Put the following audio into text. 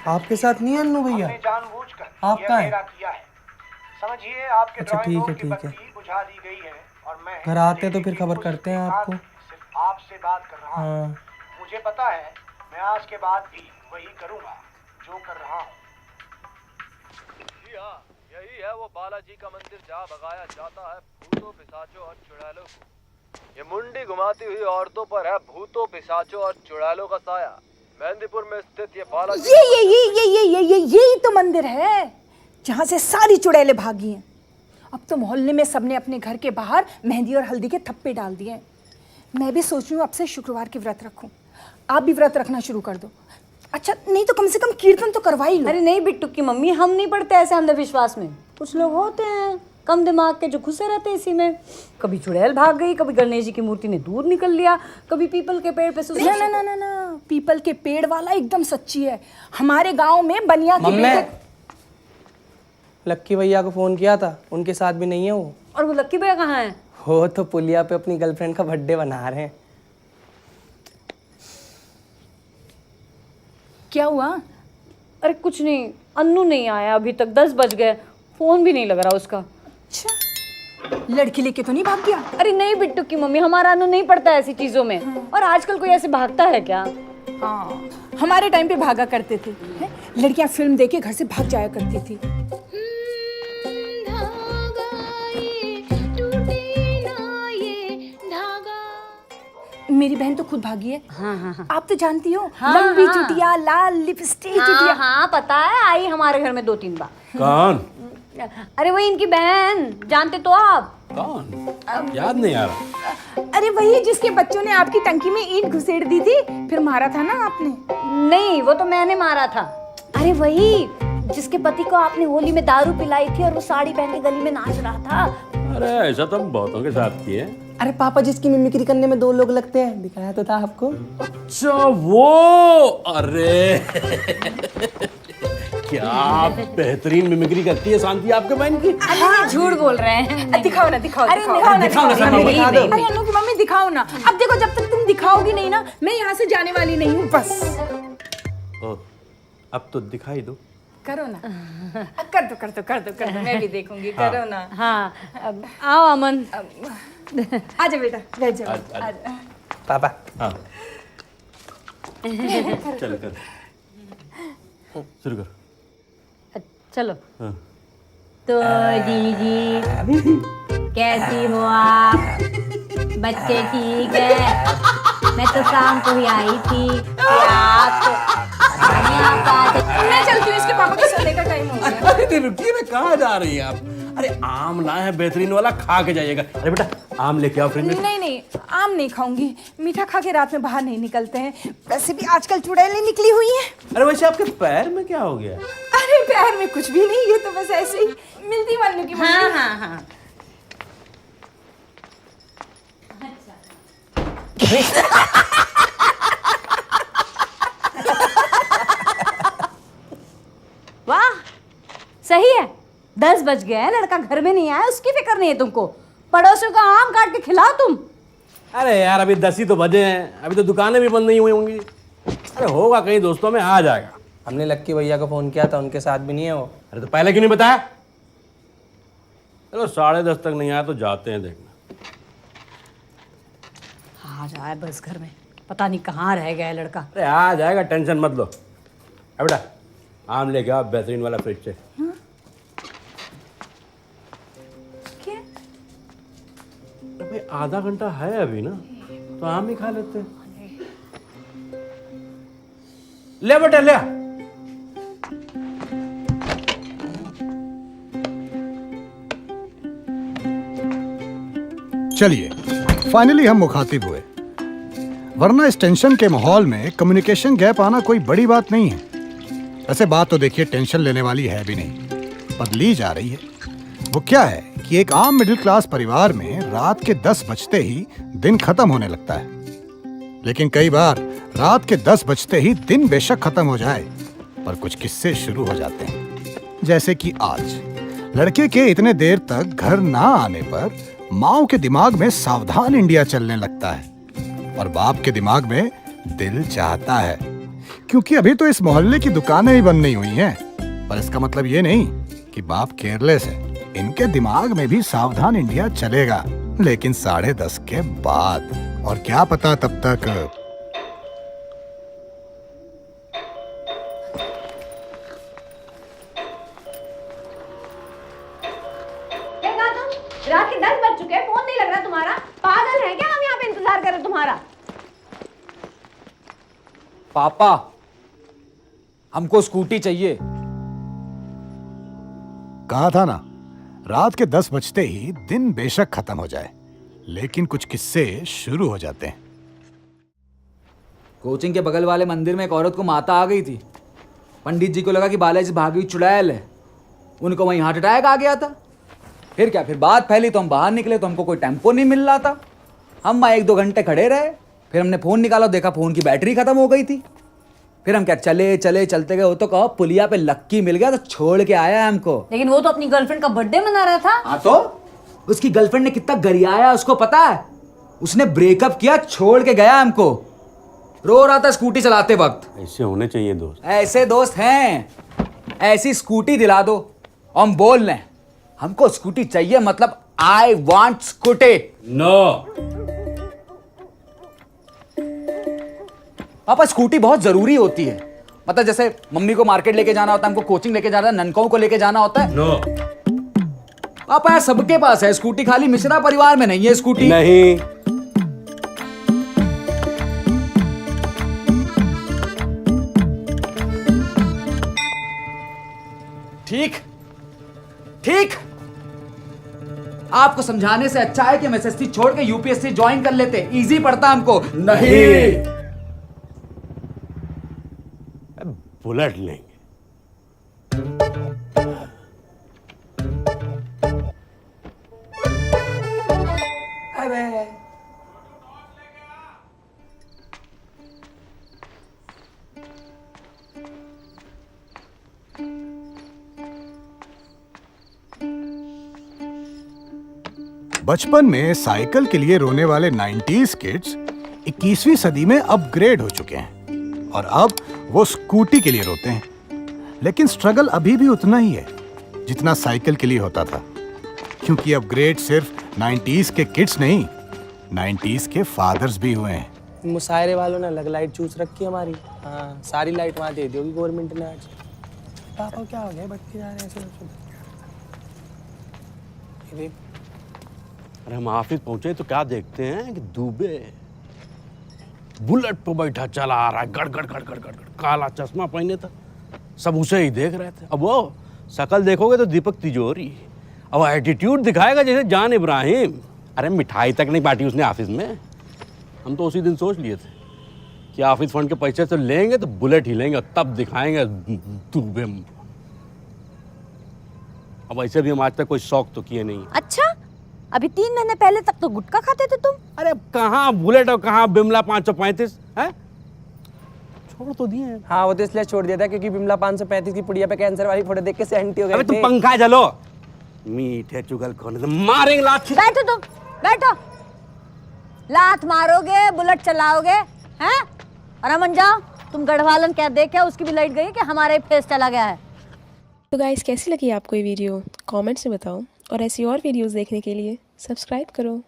आपके साथ नहीं है अन्नू भैया? जानबूझकर आप कहाँ हैं? किया है। समझिए आपके अच्छा ठीक है ठीक है, बुझा दी गई है और मैं घर आते तो फिर खबर करते हैं आपको। सिर्फ आपसे बात कर रहा हूँ। हाँ मुझे पता है मैं आज के बाद भी वही करूँगा जो कर रहा हूँ। जी हाँ, यही है वो बालाजी का मंदिर जहाँ भगाया जाता है भूतों पिशाचों और चुड़ैलों को। ये मुंडी घुमाती हुई औरतों पर है भूतों पिशाचों और चुड़ैलों का साया। मेहंदीपुर में स्थित ये बालाजी यही तो मंदिर है जहाँ से सारी चुड़ैलें भागी हैं। अब तो मोहल्ले में सबने अपने घर के बाहर मेहंदी और हल्दी के थप्पे डाल दिए हैं। मैं भी सोच रही हूँ अब से शुक्रवार की व्रत रखूं। आप भी व्रत रखना शुरू कर दो। अच्छा नहीं तो कम से कम कीर्तन तो करवा ही लो। अरे नहीं बिट्टू की मम्मी, हम नहीं पढ़ते ऐसे अंधविश्वास में। कुछ लोग होते हैं कम दिमाग के जो घुसे रहते हैं इसी में। कभी चुड़ैल भाग गई, कभी गणेश जी की मूर्ति ने दूध निकल लिया, कभी पीपल के पेड़ पे ना पीपल के पेड़ वाला एकदम सच्ची है। हमारे गांव में बनिया की लक्की भैया को फोन किया था, उनके साथ भी नहीं है वो। और वो लक्की भैया कहाँ है? हो तो पुलिया पे अपनी गर्लफ्रेंड का बर्थडे बना रहे हैं। क्या हुआ? अरे कुछ नहीं, अन्नू नहीं आया अभी तक, 10 बज गए, फोन भी नहीं लग रहा उसका। अच्छा लड़की लेके तो नहीं भाग गया? अरे नहीं बिट्टू की मम्मी, हमारा अन्नू नहीं पड़ता ऐसी चीजों में। और आजकल कोई ऐसे भागता है क्या? हाँ हमारे टाइम पे भागा करते थे। लड़कियां फिल्म देख के घर से भाग जाया करती थी। मेरी बहन तो खुद भागी है। हाँ। आप तो जानती हो, हाँ, लंबी हाँ। चुटिया, लाल लिपस्टिक चुटिया। हाँ पता है, आई हमारे घर में 2-3 बार। कौन? अरे वही इनकी बहन, जानते तो आप? कौन? याद नहीं आ रहा। अरे वही जिसके बच्चों ने आपकी टंकी में ईंट घुसेड़ दी थी, फिर मारा था ना आपने। नहीं वो तो मैंने मारा था। अरे वही जिसके पति को आपने होली में दारू पिलाई थी और वो साड़ी पहन के गली में नाच रहा था। अरे ऐसा तो हम बहुतों के साथ किए। अरे पापा जिसकी मिमिक्री करने में 2 लोग लगते हैं, दिखाया तो था आपको। अच्छा वो, अरे क्या बेहतरीन मिमिक्री करती है शांति आपके बहन की। अरे झूठ बोल रहे हैं। दिखाओ ना दिखाओ। अरे दिखाओ दिखाओ ना, दिखाओ दिखाओ ना, दिखाओ। नहीं, अरे अन्नू की मम्मी दिखाओ ना। अब देखो जब तक तुम दिखाओगी नहीं ना, मैं यहाँ से जाने वाली नहीं हूँ बस। अब तो दिखाई दो। करो ना। कर दो मैं भी देखूंगी। करो ना। हाँ आओ अमन। आजा बेटा बैठ जाओ। पापा हाँ चल कर शुरू कर। चलो। हाँ। तो दीदी कैसी हो आप? बच्चे ठीक है? मैं तो शाम को ही आई थी। मैं चलती हूँ, इसके पापा के सोने का टाइम हो गया। अरे रुकिए ना, कहाँ जा रही हैं आप? अरे आम लाए हैं बेहतरीन वाला, खा के जाइएगा। अरे बेटा आम लेके आओ फ्रिज में। नहीं आम नहीं खाऊंगी। मीठा खा के रात में बाहर नहीं निकलते हैं। वैसे भी आजकल चुड़ैलें निकली हुई हैं। अरे वैसे आपके पैर में क्या हो गया? अरे पैर में कुछ भी नहीं, ये तो बस ऐसे ही मिलती मन्नू की मम्मी। हाँ। वाह सही है, 10 बज गए हैं, लड़का घर में नहीं आया, उसकी फिक्र नहीं है तुमको। पड़ोसियों का आम काट के खिलाओ तुम। अरे यार अभी 10 ही तो बजे हैं, अभी तो दुकानें भी बंद नहीं हुई होंगी। अरे होगा कहीं दोस्तों में, आ जाएगा। हमने लक्की भैया को फोन किया था, उनके साथ भी नहीं है वो। अरे तो पहले क्यों नहीं बताया? चलो 10:30 तक नहीं आया तो जाते हैं देखना। आ जाए बस घर में, पता नहीं कहाँ रह गया है लड़का। अरे आ जाएगा, टेंशन मत लो। अब बेटा आम लेके आओ बेहतरीन वाला फ्रिज से। क्या? अबे आधा घंटा है अभी ना, तो आम ही खा लेते हैं। ले बेटा ले। चलिए फाइनली हम मुखातिब हुए, वरना इस टेंशन के माहौल में कम्युनिकेशन गैप आना कोई बड़ी बात नहीं है। वैसे बात तो देखिए टेंशन लेने वाली है भी नहीं, पर ली जा रही है। वो क्या है कि एक आम मिडिल क्लास परिवार में रात के 10 बजते ही दिन खत्म होने लगता है, लेकिन कई बार रात के 10 बजते ही दिन बेशक खत्म हो जाए, पर कुछ किस्से शुरू हो जाते हैं। जैसे कि आज लड़के के इतने देर तक घर ना आने पर माँ के दिमाग में सावधान इंडिया चलने लगता है और बाप के दिमाग में दिल चाहता है क्योंकि अभी तो इस मोहल्ले की दुकानें ही बंद नहीं हुई हैं। पर इसका मतलब ये नहीं कि बाप केयरलेस है। इनके दिमाग में भी सावधान इंडिया चलेगा, लेकिन 10:30 के बाद। और क्या पता तब तक। देखा तुम, रात के 10 बज चुके हैं, फोन नहीं लग रहा तुम्हारा। पागल है क्या? हम यहाँ पे इंतजार कर रहे तुम्हारा। पापा, हमको स्कूटी चाहिए। कहा था ना, रात के 10 बजते ही दिन बेशक खत्म हो जाए, लेकिन कुछ किस्से शुरू हो जाते हैं। कोचिंग के बगल वाले मंदिर में एक औरत को माता आ गई थी। पंडित जी को लगा कि बालाजी भागी चुड़ैल है। उनको वहीं हार्ट अटैक आ गया था। फिर क्या, फिर बात फैली तो हम बाहर निकले तो हमको कोई टेम्पो नहीं मिल रहा था। हम वहाँ 1-2 घंटे खड़े रहे। फिर हमने फ़ोन निकाला, देखा फ़ोन की बैटरी ख़त्म हो गई थी। फिर हम क्या चलते गए। वो तो कहो पुलिया पे लक्की मिल गया तो छोड़ के आया हमको। लेकिन वो तो अपनी गर्लफ्रेंड का बर्थडे मना रहा था। हाँ तो उसकी गर्लफ्रेंड ने कितना गरियाया उसको पता है? उसने ब्रेकअप किया, छोड़ के गया हमको। रो रहा था स्कूटी चलाते वक्त। ऐसे होने चाहिए दोस्त। ऐसे दोस्त हैं। ऐसी स्कूटी दिला दो। हम बोल लें हमको स्कूटी चाहिए, मतलब आई वांट स्कूटी। नो। पापा स्कूटी बहुत जरूरी होती है। मतलब जैसे मम्मी को मार्केट लेके जाना होता है, हमको कोचिंग लेके जाना है, ननकों को लेके जाना होता है। नो। पापा यार सबके पास है स्कूटी, खाली मिश्रा परिवार में नहीं है स्कूटी। नहीं। ठीक ठीक, आपको समझाने से अच्छा है कि हम एसएससी छोड़ के यूपीएससी ज्वाइन कर लेते, इजी पड़ता हमको। नहीं, बुलेट लेंगे। बचपन में साइकिल के लिए रोने वाले 90s किड्स 21वीं सदी में अपग्रेड हो चुके हैं और अब वो स्कूटी के लिए रोते हैं। लेकिन स्ट्रगल अभी भी उतना ही है जितना साइकिल के लिए होता था, क्योंकि अपग्रेड सिर्फ 90s के किड्स नहीं, 90s के फादर्स भी हुए हैं। मुशायरे वालों ने अलग लाइट चूस रखी हमारी। हाँ, सारी लाइट वहाँ दे दी होगी गवर्नमेंट ने आज। पापा क्या हो गया, भटके जा रहे हैं ऐसे। अरे हम ऑफिस पहुंचे तो क्या देखते हैं कि दुबे बुलेट पर बैठा चला आ रहा है, गड़ गड़ गड़ गड़ गड़ गड़, काला चश्मा पहने था। सब उसे ही देख रहे थे। अब वो शकल देखोगे तो दीपक तिजोरी, अब एटीट्यूड दिखाएगा जैसे जान इब्राहिम। अरे मिठाई तक नहीं बांटी उसने ऑफिस में। हम तो उसी दिन सोच लिए थे कि ऑफिस फंड के पैसे तो लेंगे तो बुलेट ही लेंगे, तब दिखाएंगे दुबे। अब ऐसे भी हम आज तक कोई शौक तो किए नहीं। अच्छा, अभी 3 महीने पहले तक तो गुटखा खाते थे तुम। अरे कहाँ बुलेट और कहाँ बिमला 535 है, छोड़ तो दिए हैं। हाँ, वो तो इसलिए छोड़ दिया था क्योंकि बिमला 535 की पुड़िया पे कैंसर वाली फोटो देख के सेंटी हो गए अबे थे। तुम पंखा जलो, मीठे चुगल कौन है, मारेंगे लात। बैठो तुम, बैठो। लात मारोगे, बुलेट चलाओगे, हैं? और अमन जाओ, तुम गढ़वालन क्या देखा, उसकी भी लाइट गई कि हमारा ही फेस चला गया है। तो गाइस कैसी लगी आपको ये वीडियो, कमेंट्स में बताओ और ऐसी और वीडियोस देखने के लिए सब्सक्राइब करो।